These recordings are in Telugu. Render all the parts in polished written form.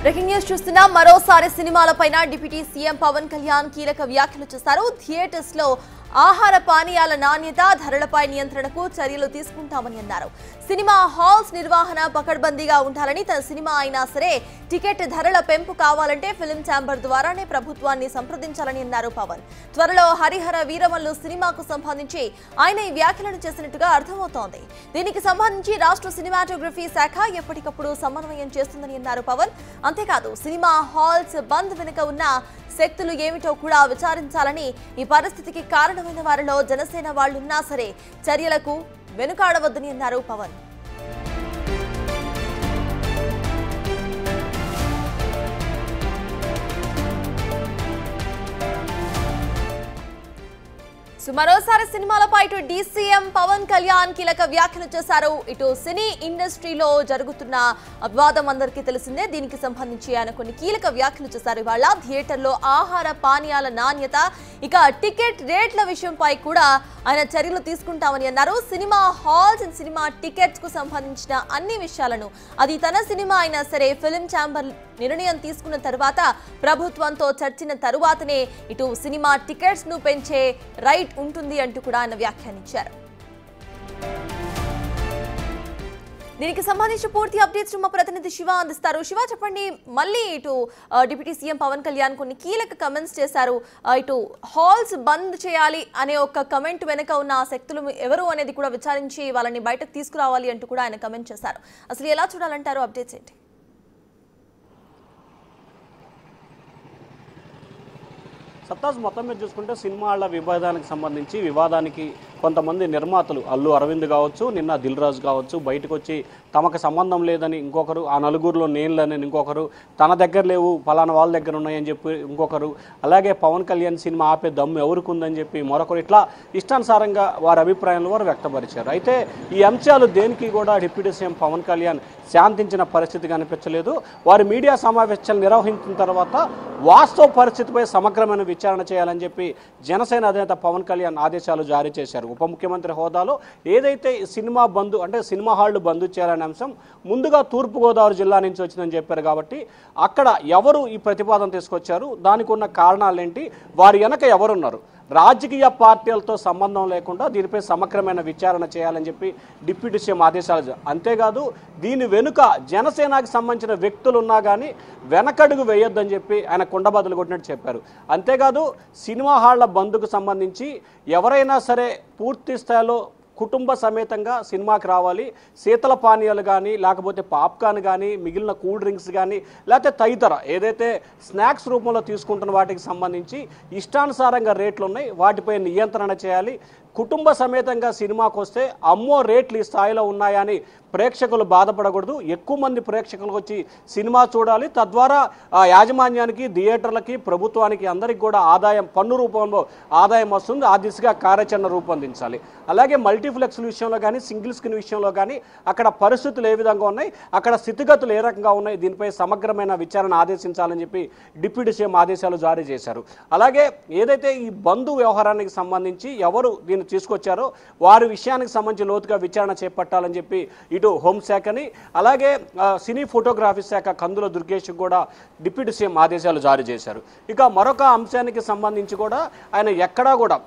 బ్రేకింగ్ న్యూస్ చూస్తున్నాం. మరోసారి సినిమాలపైన డిప్యూటీ సీఎం పవన్ కళ్యాణ్ కీలక వ్యాఖ్యలు చేశారు. థియేటర్స్ లో ఆహార పానీయాల నాణ్యత, ధరలపై నియంత్రణకు చర్యలు తీసుకుంటామని అన్నారు. సినిమా హాల్స్ నిర్వహణ పకడ్బందీగా ఉండాలని, తన సినిమా అయినా సరే టికెట్ ధరల పెంపు కావాలంటే ఫిల్మ్ ఛాంబర్ ద్వారానే ప్రభుత్వాన్ని సంప్రదించాలని అన్నారు పవన్. త్వరలో హరిహర వీరమల్లు సినిమాకు సంబంధించి ఆయన ఈ వ్యాఖ్యలను చేసినట్టుగా అర్థమవుతోంది. దీనికి సంబంధించి రాష్ట్ర సినిమాటోగ్రఫీ శాఖ ఎప్పటికప్పుడు సమన్వయం చేస్తుందని అన్నారు పవన్. అంతేకాదు సినిమా హాల్స్ బంద్ వెనుక ఉన్న శక్తులు ఏమిటో కూడా విచారించాలని, ఈ పరిస్థితికి కారణమైన వారిలో జనసేన వాళ్లున్నా సరే చర్యలకు వెనుకాడవద్దని అన్నారు పవన్. మరోసారి సినిమాలపై ఇటు డీసీఎం పవన్ కళ్యాణ్ కీలక వ్యాఖ్యలు చేశారు. ఇటు సినీ ఇండస్ట్రీలో జరుగుతున్న వివాదం అందరికీ తెలిసిందే. దీనికి సంబంధించి ఆయన కొన్ని కీలక వ్యాఖ్యలు చేశారు. ఇవాళ థియేటర్లో ఆహార పానీయాల నాణ్యత, ఇక టికెట్ రేట్ల విషయంపై కూడా ఆయన చర్యలు తీసుకుంటామని అన్నారు. Cinema halls and cinema tickets కు సంబంధించిన అన్ని విషయాలను, అది తన సినిమా అయినా సరే ఫిల్మ్ ఛాంబర్ నిర్ణయం తీసుకున్న తర్వాత, ప్రభుత్వంతో చర్చిన తరువాతనే ఇటు సినిమా టికెట్స్ ను పెంచే రైట్ ఉంటుంది అంటూ కూడా ఆయన వ్యాఖ్యానించారు. దీనికి సంబంధించి పూర్తి అప్డేట్స్ మా ప్రతినిధి శివ అందిస్తారు. శివ, చెప్పండి. మళ్ళీ ఇటు డిప్యూటీ సీఎం పవన్ కళ్యాణ్ కొన్ని కీలక కమెంట్స్ చేశారు. ఇటు హాల్స్ బంద్ చేయాలి అనే ఒక కమెంట్ వెనుక ఉన్న శక్తులు ఎవరు అనేది కూడా విచారించి వాళ్ళని బయటకు తీసుకురావాలి అంటూ కూడా ఆయన కమెంట్ చేశారు. అసలు ఎలా చూడాలంటారు? అప్డేట్స్ ఏంటి? సత్తాజ్, మొత్తం మీద చూసుకుంటే సినిమాల వివాదానికి కొంతమంది నిర్మాతలు, అల్లు అరవింద్ కావచ్చు, నిన్న దిల్ రాజు కావచ్చు, బయటకు వచ్చి తమకు సంబంధం లేదని ఇంకొకరు, ఆ నలుగురిలో నేనులని ఇంకొకరు, తన దగ్గర లేవు ఫలానా వాళ్ళ దగ్గర ఉన్నాయని చెప్పి ఇంకొకరు, అలాగే పవన్ కళ్యాణ్ సినిమా ఆపే దమ్ము ఎవరికి ఉందని చెప్పి మరొకరు, ఇట్లా ఇష్టానుసారంగా వారి అభిప్రాయాలను వారు వ్యక్తపరిచారు. అయితే ఈ అంశాలు దేనికి కూడా డిప్యూటీ సీఎం పవన్ కళ్యాణ్ శాంతించిన పరిస్థితి కనిపించలేదు. వారి మీడియా సమావేశాలు నిర్వహించిన తర్వాత వాస్తవ పరిస్థితిపై సమగ్రమైన విచారణ చేయాలని చెప్పి జనసేన అధినేత పవన్ కళ్యాణ్ ఆదేశాలు జారీ చేశారు. ఉప ముఖ్యమంత్రి హోదాలో ఏదైతే సినిమా బంద్, అంటే సినిమా హాళ్లు బంద్ చేయాలనే అంశం ముందుగా తూర్పుగోదావరి జిల్లా నుంచి వచ్చిందని చెప్పారు. కాబట్టి అక్కడ ఎవరు ఈ ప్రతిపాదన తీసుకొచ్చారు, దానికి ఉన్న కారణాలేంటి, వారి వెనక ఎవరున్నారు, రాజకీయ పార్టీలతో సంబంధం లేకుండా దీనిపై సమగ్రమైన విచారణ చేయాలని చెప్పి డిప్యూటీ సీఎం ఆదేశాలు. అంతేకాదు దీని వెనుక జనసేనకు సంబంధించిన వ్యక్తులు ఉన్నా కానీ వెనకడుగు వేయొద్దని చెప్పి ఆయన కుండబద్దలు కొట్టినట్టు చెప్పారు. అంతేకాదు సినిమా హాళ్ల బంద్కు సంబంధించి ఎవరైనా సరే పూర్తి స్థాయిలో కుటుంబ సమేతంగా సినిమాకి రావాలి, శీతల పానీయాలు కానీ, లేకపోతే పాప్కార్న్ కానీ, మిగిలిన కూల్ డ్రింక్స్ కానీ, లేకపోతే తదితర ఏదైతే స్నాక్స్ రూపంలో తీసుకుంటున్న వాటికి సంబంధించి ఇష్టానుసారంగా రేట్లు ఉన్నాయి, వాటిపై నియంత్రణ చేయాలి. కుటుంబ సమేతంగా సినిమాకి వస్తే అమ్మో రేట్లు ఈ స్థాయిలో ఉన్నాయని ప్రేక్షకులు బాధపడకూడదు, ఎక్కువ మంది ప్రేక్షకులకు వచ్చి సినిమా చూడాలి, తద్వారా యాజమాన్యానికి, థియేటర్లకి, ప్రభుత్వానికి అందరికి కూడా ఆదాయం, పన్ను రూపంలో ఆదాయం వస్తుంది. ఆ దిశగా కార్యాచరణ రూపొందించాలి. అలాగే మల్టీప్లెక్స్ విషయంలో కానీ, సింగిల్ స్క్రీన్ విషయంలో కానీ అక్కడ పరిస్థితులు ఏ విధంగా ఉన్నాయి, అక్కడ స్థితిగతులు ఏ రకంగా ఉన్నాయి, దీనిపై సమగ్రమైన విచారణ ఆదేశించాలని చెప్పి డిప్యూటీ సీఎం ఆదేశాలు జారీ చేశారు. అలాగే ఏదైతే ఈ బంధు వ్యవహారానికి సంబంధించి ఎవరు దీన్ని తీసుకొచ్చారో వారి విషయానికి సంబంధించి లోతుగా విచారణ చేపట్టాలని చెప్పి ఇటు హోంశాఖని, అలాగే సినీ ఫోటోగ్రఫీ శాఖ కందుల దుర్గేష్ కూడా డిప్యూటీ సీఎం ఆదేశాలు జారీ చేశారు. ఇక మరొక అంశానికి సంబంధించి కూడా ఆయన ఎక్కడా కూడా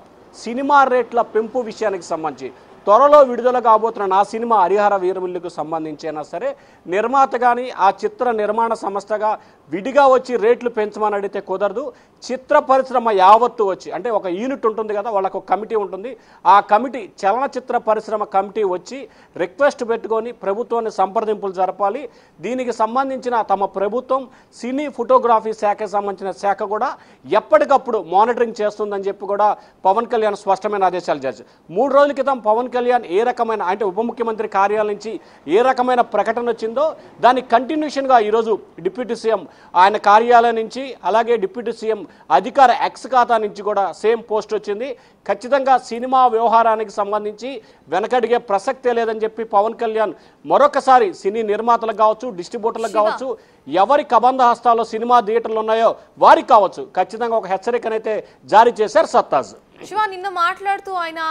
సినిమా రేట్ల పెంపు విషయానికి సంబంధించి త్వరలో విడుదల కాబోతున్న నా సినిమా హరిహర వీరమల్లుకు సంబంధించి అయినా సరే నిర్మాత కానీ, ఆ చిత్ర నిర్మాణ సంస్థగా విడిగా వచ్చి రేట్లు పెంచమని అడిగితే కుదరదు. చిత్ర పరిశ్రమ యావత్తు వచ్చి, అంటే ఒక యూనిట్ ఉంటుంది కదా, వాళ్ళకు ఒక కమిటీ ఉంటుంది, ఆ కమిటీ చలనచిత్ర పరిశ్రమ కమిటీ వచ్చి రిక్వెస్ట్ పెట్టుకొని ప్రభుత్వాన్ని సంప్రదింపులు జరపాలి. దీనికి సంబంధించిన తమ ప్రభుత్వం సినీ ఫోటోగ్రఫీ శాఖకు సంబంధించిన శాఖ కూడా ఎప్పటికప్పుడు మానిటరింగ్ చేస్తుందని చెప్పి కూడా పవన్ కళ్యాణ్ స్పష్టమైన ఆదేశాలు చేశారు. 3 రోజుల క్రితం పవన్ కళ్యాణ్ ఏ రకమైన, అంటే ఉప ముఖ్యమంత్రి కార్యాలయం నుంచి ఏ రకమైన ప్రకటన వచ్చిందో దాని కంటిన్యూషన్గా ఈరోజు డిప్యూటీ సీఎం ఆయన కార్యాలయం నుంచి, అలాగే డిప్యూటీ సీఎం అధికార ఎక్స్ ఖాతా నుంచి కూడా సేమ్ పోస్ట్ వచ్చింది. ఖచ్చితంగా సినిమా వ్యవహారానికి సంబంధించి వెనకడిగే ప్రసక్తే లేదని చెప్పి పవన్ కళ్యాణ్ మరొకసారి సినీ నిర్మాతలకు కావచ్చు, డిస్ట్రిబ్యూటర్లకు కావచ్చు, ఎవరి కబంధ హస్తాల్లో సినిమా థియేటర్లు ఉన్నాయో వారికి కావచ్చు ఖచ్చితంగా ఒక హెచ్చరికనైతే జారీ చేశారు. సత్తాజ్. శివ నిన్న మాట్లాడుతూ ఆయన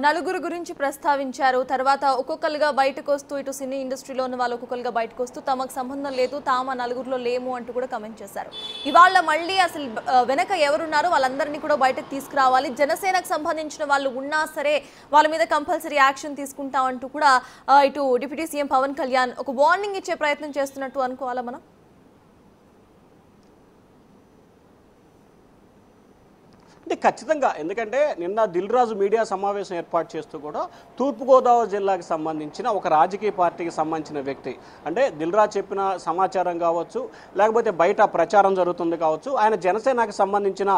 నలుగురు గురించి ప్రస్తావించారు. తర్వాత ఒక్కొక్కరుగా బయటకు వస్తూ ఇటు సినీ ఇండస్ట్రీలో ఉన్న వాళ్ళు ఒక్కొక్కరుగా బయటకు వస్తూ తమకు సంబంధం లేదు, తాము నలుగురిలో లేము అంటూ కూడా కమెంట్ చేశారు. ఇవాళ మళ్ళీ అసలు వెనక ఎవరున్నారో వాళ్ళందరినీ కూడా బయటకు తీసుకురావాలి, జనసేనకు సంబంధించిన వాళ్ళు ఉన్నా సరే వాళ్ళ మీద కంపల్సరీ యాక్షన్ తీసుకుంటామంటూ కూడా ఇటు డిప్యూటీ సీఎం పవన్ కళ్యాణ్ ఒక వార్నింగ్ ఇచ్చే ప్రయత్నం చేస్తున్నట్టు అనుకోవాలా మనం? అంటే ఖచ్చితంగా, ఎందుకంటే నిన్న దిల్ రాజు మీడియా సమావేశం ఏర్పాటు చేస్తూ కూడా తూర్పుగోదావరి జిల్లాకి సంబంధించిన ఒక రాజకీయ పార్టీకి సంబంధించిన వ్యక్తి, అంటే దిల్ రాజు చెప్పిన సమాచారం కావచ్చు, లేకపోతే బయట ప్రచారం జరుగుతుంది కావచ్చు, ఆయన జనసేనకు సంబంధించిన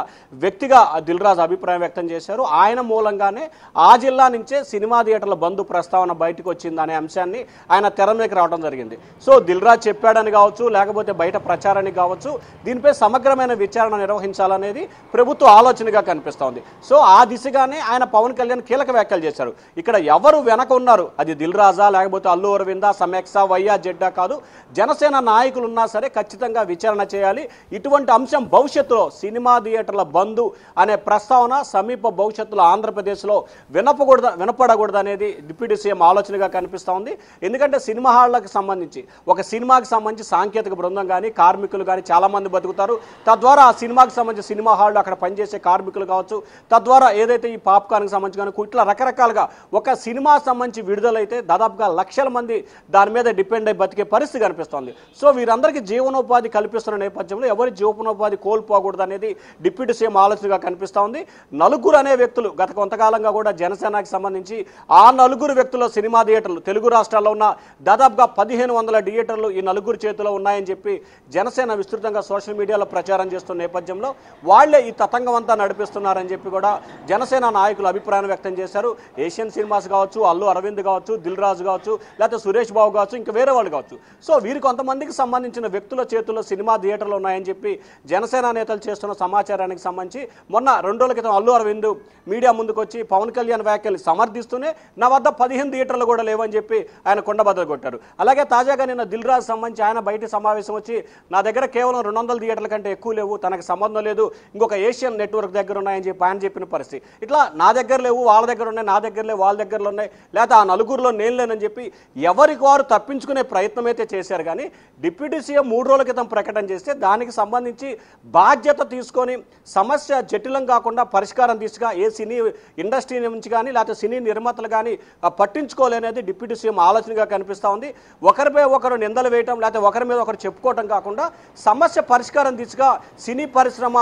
వ్యక్తిగా దిల్ రాజు అభిప్రాయం వ్యక్తం చేశారు. ఆయన మూలంగానే ఆ జిల్లా నుంచే సినిమా థియేటర్ల బంద్ ప్రస్తావన బయటకు వచ్చింది అనే అంశాన్ని ఆయన తెర మీదకి రావడం జరిగింది. సో దిల్ రాజు చెప్పాడని కావచ్చు, లేకపోతే బయట ప్రచారానికి కావచ్చు, దీనిపై సమగ్రమైన విచారణ నిర్వహించాలనేది ప్రభుత్వ ఆలోచనగా కనిపిస్తోంది. సో ఆ దిశగానే ఆయన పవన్ కళ్యాణ్ కీలక వ్యాఖ్యలు చేశారు. ఇక్కడ ఎవరు వెనక ఉన్నారు, అది దిల్ రాజా లేకపోతే అల్లు అరవిందా, సమీక్ష, వైఆర్ జెడ్డా కాదు, జనసేన నాయకులు ఉన్నా సరే ఖచ్చితంగా విచారణ చేయాలి. ఇటువంటి అంశం భవిష్యత్తులో సినిమా థియేటర్ల బంధు అనే ప్రస్తావన సమీప భవిష్యత్తులో ఆంధ్రప్రదేశ్లో వినపడకూడదు అనేది డిప్యూటీ సీఎం ఆలోచనగా కనిపిస్తోంది. ఎందుకంటే సినిమా హాళ్లకు సంబంధించి ఒక సినిమాకి సంబంధించి సాంకేతిక బృందం కానీ కార్మికులు కానీ చాలామంది బతుకుతారు. తద్వారా ఆ సినిమాకి సంబంధించి సినిమా హాళ్ళు అక్కడ పనిచేసే కార్మికులు కావచ్చు, తద్వారా ఏదైతే ఈ పాప్కార్న్కి సంబంధించి కానీ ఇట్లా రకరకాలుగా ఒక సినిమా సంబంధించి విడుదలైతే దాదాపుగా లక్షల మంది దాని మీద డిపెండ్ అయి బతికే పరిస్థితి కనిపిస్తోంది. సో వీరందరికీ జీవనోపాధి కల్పిస్తున్న నేపథ్యంలో ఎవరి జీవనోపాధి కోల్పోకూడదు అనేది డిప్యూటీ సీఎం ఆలోచనగా కనిపిస్తూ ఉంది. నలుగురు అనే వ్యక్తులు గత కొంతకాలంగా కూడా జనసేనకి సంబంధించి ఆ నలుగురు వ్యక్తుల సినిమా థియేటర్లు తెలుగు రాష్ట్రాల్లో ఉన్న దాదాపుగా 1500 థియేటర్లు ఈ నలుగురు చేతిలో ఉన్నాయని చెప్పి జనసేన విస్తృతంగా సోషల్ మీడియాలో ప్రచారం చేస్తున్న నేపథ్యంలో వాళ్లే ఈ తతంగం అంతా నడిపిస్తున్నారని చెప్పి కూడా జనసేన నాయకులు అభిప్రాయం వ్యక్తం చేశారు. ఏషియన్ సినిమాస్ కావచ్చు, అల్లు అరవింద్ కావచ్చు, దిల్ రాజు కావచ్చు, లేకపోతే సురేష్ బాబు కావచ్చు, ఇంకా వేరే వాళ్ళు కావచ్చు. సో వీరు కొంతమందికి సంబంధించిన వ్యక్తుల చేతుల్లో సినిమా థియేటర్లు ఉన్నాయని చెప్పి జనసేన నేతలు చేస్తున్న సమాచారానికి సంబంధించి మొన్న 2 రోజుల క్రితం అల్లు అరవింద్ మీడియా ముందుకు వచ్చి పవన్ కళ్యాణ్ వ్యాఖ్యలు సమర్థిస్తూనే నా వద్ద 15 థియేటర్లు కూడా లేవని చెప్పి ఆయన కొండబద్దలు కొట్టారు. అలాగే తాజాగా నిన్న దిల్ రాజు సంబంధించి ఆయన బయట సమావేశం వచ్చి నా దగ్గర కేవలం 200 థియేటర్ల కంటే ఎక్కువ లేవు, తనకు సంబంధం లేదు, ఇంకొక ఏషియన్ నెట్వర్క్ దగ్గర ఉన్నాయని చెప్పి ఆయన చెప్పిన పరిస్థితి. ఇట్లా నా దగ్గర లేవు, వాళ్ళ దగ్గర ఉన్నాయి, నా దగ్గర లేవు, వాళ్ళ దగ్గరలో ఉన్నాయి, లేదా ఆ నలుగురిలో నేను లేనని చెప్పి ఎవరికి వారు తప్పించుకునే ప్రయత్నం అయితే చేశారు. కానీ డిప్యూటీ సీఎం 3 రోజుల క్రితం ప్రకటన చేస్తే దానికి సంబంధించి బాధ్యత తీసుకొని సమస్య జటిలం కాకుండా పరిష్కారం తీసుగా ఏ సినీ ఇండస్ట్రీ నుంచి కానీ లేకపోతే సినీ నిర్మాతలు కానీ పట్టించుకోలేనేది డిప్యూటీ సీఎం ఆలోచనగా కనిపిస్తూ ఉంది. ఒకరిపై ఒకరు నిందలు వేయటం లేకపోతే ఒకరి మీద ఒకరు చెప్పుకోవటం కాకుండా సమస్య పరిష్కారం దిశగా సినీ పరిశ్రమ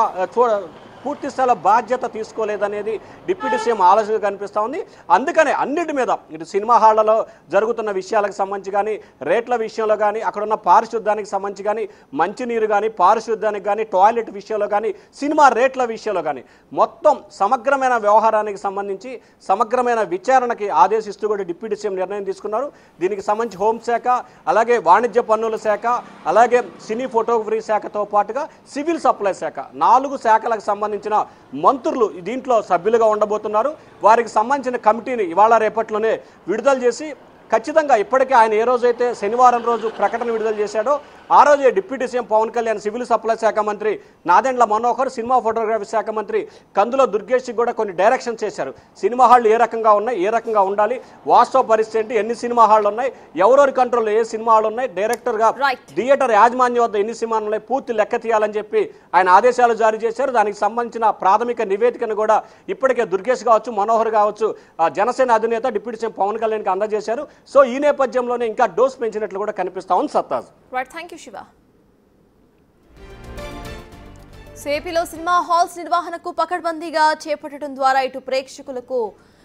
పూర్తి స్థాయిలో బాధ్యత తీసుకోలేదనేది డిప్యూటీ సీఎం ఆలోచనగా కనిపిస్తూ ఉంది. అందుకనే అన్నిటి మీద ఇటు సినిమా హాళ్లలో జరుగుతున్న విషయాలకు సంబంధించి కానీ, రేట్ల విషయంలో కానీ, అక్కడున్న పారిశుద్ధ్యానికి సంబంధించి కానీ, మంచినీరు కానీ, పారిశుద్ధ్యానికి కానీ, టాయిలెట్ విషయంలో కానీ, సినిమా రేట్ల విషయంలో కానీ మొత్తం సమగ్రమైన వ్యవహారానికి సంబంధించి సమగ్రమైన విచారణకి ఆదేశిస్తూ కూడా డిప్యూటీ సీఎం నిర్ణయం తీసుకున్నారు. దీనికి సంబంధించి హోంశాఖ, అలాగే వాణిజ్య పన్నుల శాఖ, అలాగే సినీ ఫోటోగ్రఫీ శాఖతో పాటుగా సివిల్ సప్లై శాఖ 4 శాఖలకు సంబంధించిన మంత్రులు దీంట్లో సభ్యులుగా ఉండబోతున్నారు. వారికి సంబంధించిన కమిటీని ఇవాళ రేపట్లోనే విడుదల చేసి ఖచ్చితంగా ఇప్పటికే ఆయన ఏ రోజైతే శనివారం రోజు ప్రకటన విడుదల చేశాడో ఆ రోజే deputy CM Pawan Kalyan civil supply శాఖ మంత్రి నాదెండ్ల మనోహర్, సినిమా ఫోటోగ్రఫీ శాఖ మంత్రి కందుల దుర్గేష్కి కూడా కొన్ని డైరెక్షన్ చేశారు. సినిమా హాళ్ళు ఏ రకంగా ఉన్నాయి, ఏ రకంగా ఉండాలి, వాస్తవ పరిస్థితి ఏంటి, ఎన్ని సినిమా హాళ్ళు ఉన్నాయి, ఎవరెవరి కంట్రోల్లో ఏ సినిమా హాళ్ళు ఉన్నాయి, డైరెక్టర్గా థియేటర్ యాజమాన్యం వద్ద ఎన్ని సినిమాలు ఉన్నాయి, పూర్తి లెక్క తీయాలని చెప్పి ఆయన ఆదేశాలు జారీ చేశారు. దానికి సంబంధించిన ప్రాథమిక నివేదికను కూడా ఇప్పటికే దుర్గేష్ కావచ్చు, మనోహర్ కావచ్చు, జనసేన అధినేత డిప్యూటీ సీఎం పవన్ కళ్యాణ్కి అందజేశారు. సో ఈ నేపథ్యంలోనే ఇంకా డోస్ పెంచినట్లు కూడా కనిపిస్తా ఉంది. సత్తాజ్. Thank you Shiva. ఏపీలో సినిమా హాల్స్ నిర్వహణకు పకడ్బందీగా చేపట్టడం ద్వారా ఇటు ప్రేక్షకులకు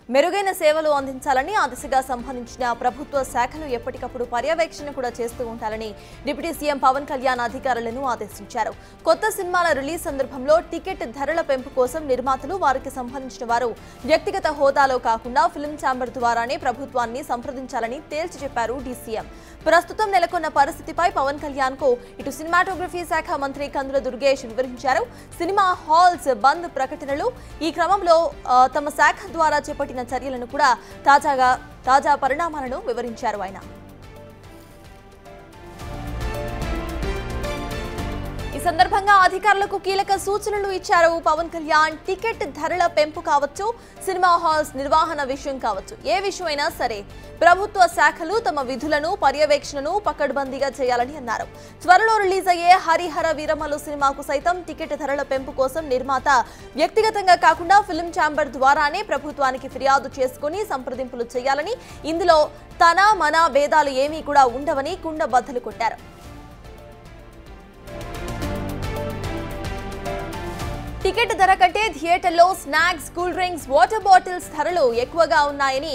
మెరుగైన సేవలు అందించాలని, ఆ దిశగా సంబంధించిన ప్రభుత్వ శాఖలు ఎప్పటికప్పుడు పర్యవేక్షణ కూడా చేస్తూ ఉంటారని డిప్యూటీ సీఎం పవన్ కళ్యాణ్ అధికారులను ఆదేశించారు. కొత్త సినిమాల రిలీజ్ సందర్భంలో టికెట్ ధరల పెంపు కోసం నిర్మాతలు, వారికి సంబంధించిన వారు వ్యక్తిగత హోదాలో కాకుండా ఫిల్మ్ ఛాంబర్ ద్వారానే ప్రభుత్వాన్ని సంప్రదించాలని తేల్చి చెప్పారు డీసీఎం. ప్రస్తుతం నెలకొన్న పరిస్థితిపై పవన్ కళ్యాణ్ కు ఇటు సినిమాటోగ్రఫీ శాఖ మంత్రి కందుల దుర్గేష్ వివరించారు. సినిమా హాల్స్ బంద్ ప్రకటనలు, ఈ క్రమంలో తమ శాఖ ద్వారా చేపట్టిన చర్యలను కూడా తాజా పరిణామాలను వివరించారు ఆయన. ఈ సందర్భంగా అధికారులకు కీలక సూచనలు ఇచ్చారు పవన్ కళ్యాణ్. టికెట్ ధరల పెంపు కావచ్చు, సినిమా హాల్స్ నిర్వహణ విషయం కావచ్చు, ఏ విషయమైనా సరే ప్రభుత్వ శాఖలు తమ విధులను పర్యవేక్షణను పకడ్బందీగా చేయాలని అన్నారు. త్వరలో రిలీజ్ అయ్యే హరిహర వీరమలు సినిమాకు సైతం టికెట్ ధరల పెంపు కోసం నిర్మాత వ్యక్తిగతంగా కాకుండా ఫిల్మ్ ఛాంబర్ ద్వారానే ప్రభుత్వానికి ఫిర్యాదు చేసుకుని సంప్రదింపులు చేయాలని, ఇందులో తన మన భేదాలు ఏమీ కూడా ఉండవని కుండబద్దలు కొట్టారు. టికెట్ ధర కంటే థియేటర్లో snacks, cool drinks, water bottles ధరలు ఎక్కువగా ఉన్నాయని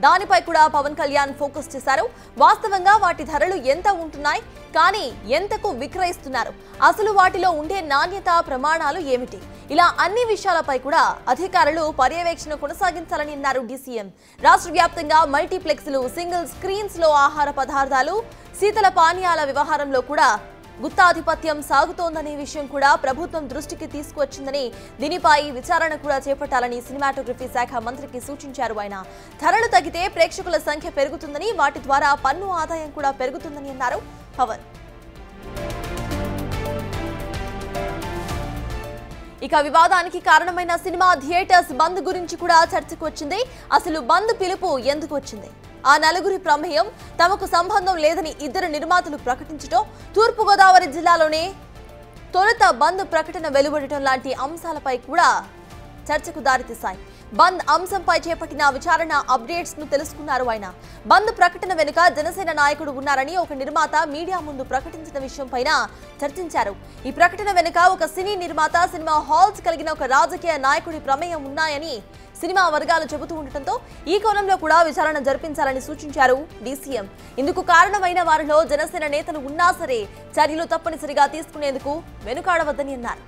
దానిపై కూడా పవన్ కళ్యాణ్ ఫోకస్ చేశారు. వాస్తవంగా వాటి ధరలు ఎంత ఉంటున్నాయి, కానీ ఎంతకు విక్రయిస్తున్నారు, అసలు వాటిలో ఉండే నాణ్యత ప్రమాణాలు ఏమిటి, ఇలా అన్ని విషయాలపై కూడా అధికారులు పర్యవేక్షణ కొనసాగించాలని అన్నారు డీసీఎం. రాష్ట్ర వ్యాప్తంగా మల్టీప్లెక్స్లు, సింగిల్ స్క్రీన్స్ లో ఆహార పదార్థాలు, శీతల పానీయాల వ్యవహారంలో కూడా గుత్తాధిపత్యం సాగుతోందనే విషయం కూడా ప్రభుత్వం దృష్టికి తీసుకువచ్చిందని, దీనిపై విచారణ కూడా చేపట్టాలని సినిమాటోగ్రఫీ శాఖ మంత్రికి సూచించారు ఆయన. ధరలు తగ్గితే ప్రేక్షకుల సంఖ్య పెరుగుతుందని, వాటి ద్వారా పన్ను ఆదాయం కూడా పెరుగుతుందని అన్నారు పవన్. ఇక వివాదానికి కారణమైన సినిమా థియేటర్స్ బంద్ గురించి కూడా చర్చకు వచ్చింది. అసలు బంద్ పిలుపు ఎందుకు వచ్చింది, ఆ నలుగురి ప్రమేయం, తమకు సంబంధం లేదని ఇద్దరు నిర్మాతలు ప్రకటించడం, తూర్పుగోదావరి జిల్లాలోనే తొలుత బంద్ ప్రకటన వెలువడటం లాంటి అంశాలపై కూడా చర్చకు దారితీశాయి. బంద్ అంశంపై చేపట్టిన విచారణ అప్డేట్స్ ను తెలుసుకున్నారు ఆయన. బంద్ ప్రకటన వెనుక జనసేన నాయకుడు ఉన్నారని ఒక నిర్మాత మీడియా ముందు ప్రకటించిన విషయంపైన చర్చించారు. ఈ ప్రకటన వెనుక ఒక సినీ నిర్మాత, సినిమా హాల్స్ కలిగిన ఒక రాజకీయ నాయకుడి ప్రమేయం ఉన్నాయని సినిమా వర్గాలు చెబుతూ ఉండటంతో ఈ కోణంలో కూడా విచారణ జరిపించాలని సూచించారు డీసీఎం. ఇందుకు కారణమైన వారిలో జనసేన నేతలు ఉన్నా సరే చర్యలు తప్పనిసరిగా తీసుకునేందుకు వెనుకాడవద్దని అన్నారు.